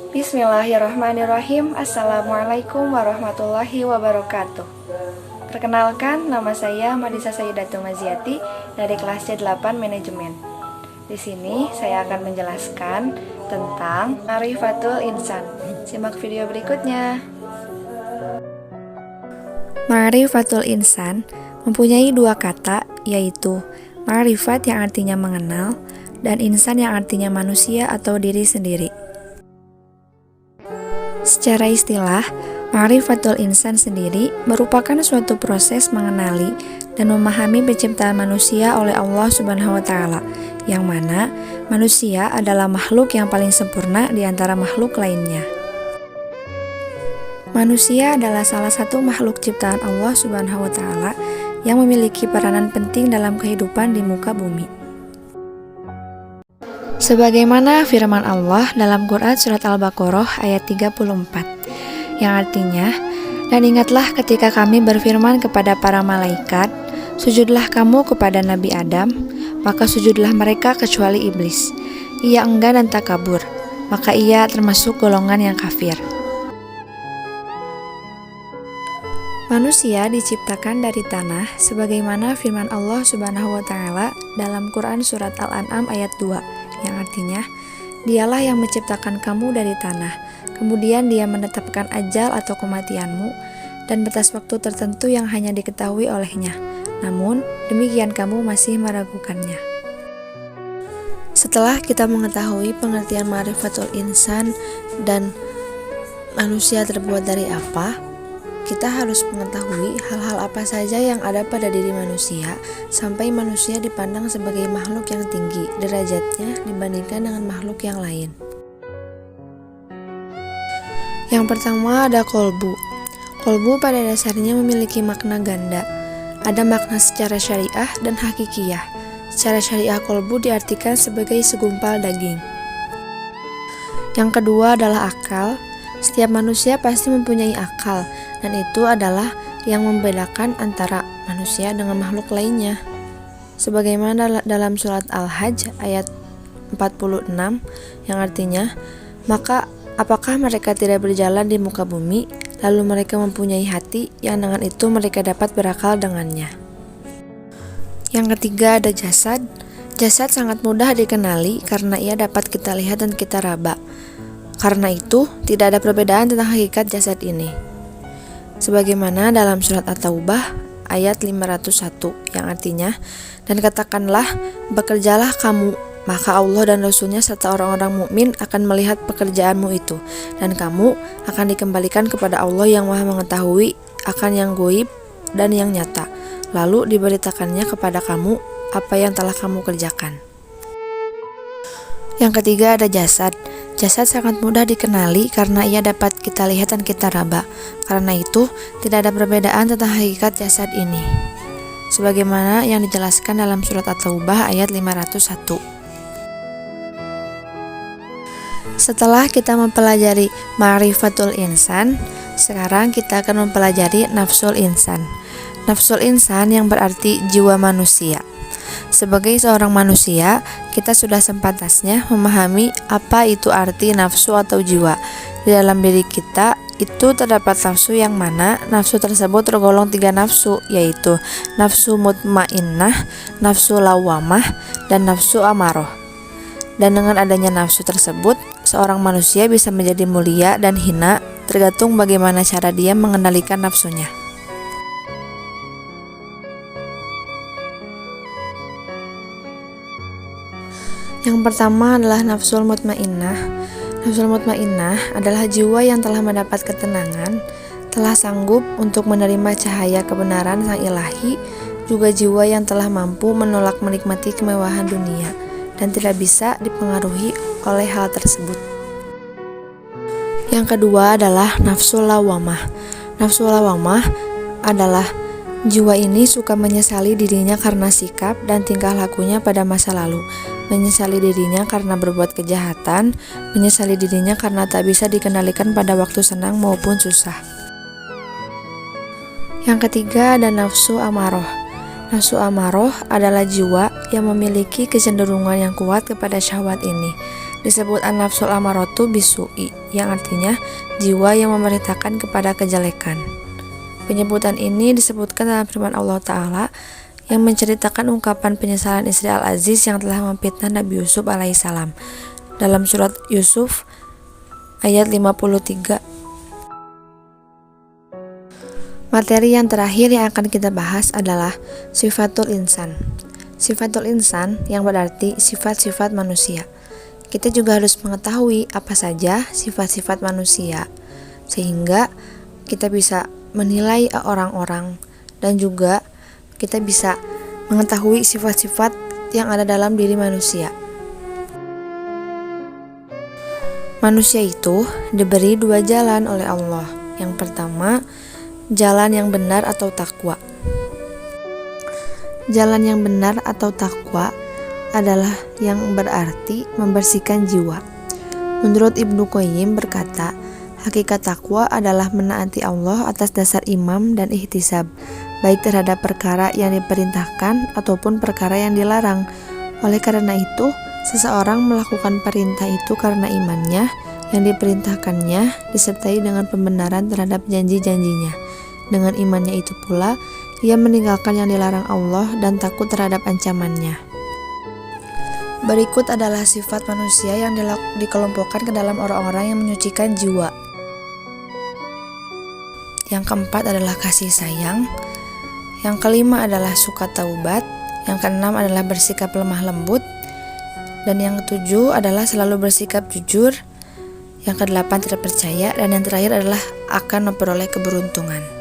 Bismillahirrahmanirrahim. Assalamualaikum warahmatullahi wabarakatuh. Perkenalkan, nama saya Madisa Sayyidatul Maziati dari kelas C8 Manajemen. Di sini saya akan menjelaskan tentang Ma'rifatul Insan. Simak video berikutnya. Ma'rifatul Insan mempunyai dua kata, yaitu ma'rifat yang artinya mengenal dan insan yang artinya manusia atau diri sendiri. Secara istilah, Ma'rifatul Insan sendiri merupakan suatu proses mengenali dan memahami penciptaan manusia oleh Allah Subhanahu wa Ta'ala, yang mana manusia adalah makhluk yang paling sempurna di antara makhluk lainnya. Manusia adalah salah satu makhluk ciptaan Allah Subhanahu wa Ta'ala yang memiliki peranan penting dalam kehidupan di muka bumi. Sebagaimana firman Allah dalam Quran Surat Al-Baqarah ayat 34, yang artinya, "Dan ingatlah ketika kami berfirman kepada para malaikat, sujudlah kamu kepada Nabi Adam, maka sujudlah mereka kecuali iblis. Ia enggan dan takabur, maka ia termasuk golongan yang kafir." Manusia diciptakan dari tanah sebagaimana firman Allah Subhanahu wa Ta'ala dalam Quran Surat Al-An'am ayat 2, yang artinya, "Dialah yang menciptakan kamu dari tanah, kemudian Dia menetapkan ajal atau kematianmu dan batas waktu tertentu yang hanya diketahui olehnya. Namun, demikian kamu masih meragukannya." Setelah kita mengetahui pengertian Ma'rifatul Insan dan manusia terbuat dari apa, kita harus mengetahui hal-hal apa saja yang ada pada diri manusia sampai manusia dipandang sebagai makhluk yang tinggi derajatnya dibandingkan dengan makhluk yang lain. Yang pertama ada kolbu. Kolbu pada dasarnya memiliki makna ganda. Ada makna secara syariah dan hakikiyah. Secara syariah, kolbu diartikan sebagai segumpal daging. Yang kedua adalah akal. Setiap manusia pasti mempunyai akal, dan itu adalah yang membedakan antara manusia dengan makhluk lainnya. Sebagaimana dalam surat Al-Hajj ayat 46, yang artinya, "Maka apakah mereka tidak berjalan di muka bumi, lalu mereka mempunyai hati yang dengan itu mereka dapat berakal dengannya." Yang ketiga ada jasad. Jasad sangat mudah dikenali karena ia dapat kita lihat dan kita raba. Karena itu, tidak ada perbedaan tentang hakikat jasad ini. Sebagaimana dalam surat At-Taubah ayat 501, yang artinya, "Dan katakanlah, bekerjalah kamu, maka Allah dan Rasulnya serta orang-orang mukmin akan melihat pekerjaanmu itu, dan kamu akan dikembalikan kepada Allah yang Maha mengetahui akan yang goib dan yang nyata. Lalu diberitakannya kepada kamu apa yang telah kamu kerjakan." Yang ketiga ada jasad. Jasad sangat mudah dikenali karena ia dapat kita lihat dan kita raba. Karena itu, tidak ada perbedaan tentang hakikat jasad ini. Sebagaimana yang dijelaskan dalam surat At-Taubah ayat 501. Setelah kita mempelajari Ma'rifatul Insan, sekarang kita akan mempelajari Nafsul Insan. Nafsul Insan yang berarti jiwa manusia. Sebagai seorang manusia, kita sudah sepantasnya memahami apa itu arti nafsu atau jiwa. Di dalam diri kita itu terdapat nafsu yang mana nafsu tersebut tergolong 3 nafsu, yaitu nafsu mutmainnah, nafsu lawamah, dan nafsu amaroh. Dan dengan adanya nafsu tersebut, seorang manusia bisa menjadi mulia dan hina tergantung bagaimana cara dia mengendalikan nafsunya. Yang pertama adalah nafsul mutmainnah. Nafsul mutmainnah adalah jiwa yang telah mendapat ketenangan, telah sanggup untuk menerima cahaya kebenaran Sang Ilahi, juga jiwa yang telah mampu menolak menikmati kemewahan dunia dan tidak bisa dipengaruhi oleh hal tersebut. Yang kedua adalah nafsul lawamah. Nafsul lawamah adalah jiwa ini suka menyesali dirinya karena sikap dan tingkah lakunya pada masa lalu, menyesali dirinya karena berbuat kejahatan, menyesali dirinya karena tak bisa dikendalikan pada waktu senang maupun susah. Yang ketiga ada nafsu amaroh. Nafsu amaroh adalah jiwa yang memiliki kecenderungan yang kuat kepada syahwat ini. disebut an-nafsul amaratu bisu'i, yang artinya jiwa yang memerintahkan kepada kejelekan. Penyebutan ini disebutkan dalam firman Allah Ta'ala yang menceritakan ungkapan penyesalan istri Al-Aziz yang telah memfitnah Nabi Yusuf alaihissalam dalam surat Yusuf ayat 53. Materi yang terakhir yang akan kita bahas adalah sifatul insan. Sifatul insan yang berarti sifat-sifat manusia. Kita juga harus mengetahui apa saja sifat-sifat manusia sehingga kita bisa menilai orang-orang dan juga kita bisa mengetahui sifat-sifat yang ada dalam diri manusia. Manusia itu diberi dua jalan oleh Allah. Yang pertama, jalan yang benar atau takwa. Jalan yang benar atau takwa adalah yang berarti membersihkan jiwa. Menurut Ibnu Qayyim berkata, hakikat takwa adalah menaati Allah atas dasar imam dan ihtisab, baik terhadap perkara yang diperintahkan ataupun perkara yang dilarang. Oleh karena itu, seseorang melakukan perintah itu karena imannya yang diperintahkannya disertai dengan pembenaran terhadap janji-janjinya. Dengan imannya itu pula, ia meninggalkan yang dilarang Allah dan takut terhadap ancamannya. Berikut adalah sifat manusia yang dikelompokkan ke dalam orang-orang yang menyucikan jiwa. Yang keempat adalah kasih sayang. Yang kelima adalah suka taubat. Yang keenam adalah bersikap lemah lembut. Dan yang ketujuh adalah selalu bersikap jujur. Yang kedelapan tidak percaya. Dan yang terakhir adalah akan memperoleh keberuntungan.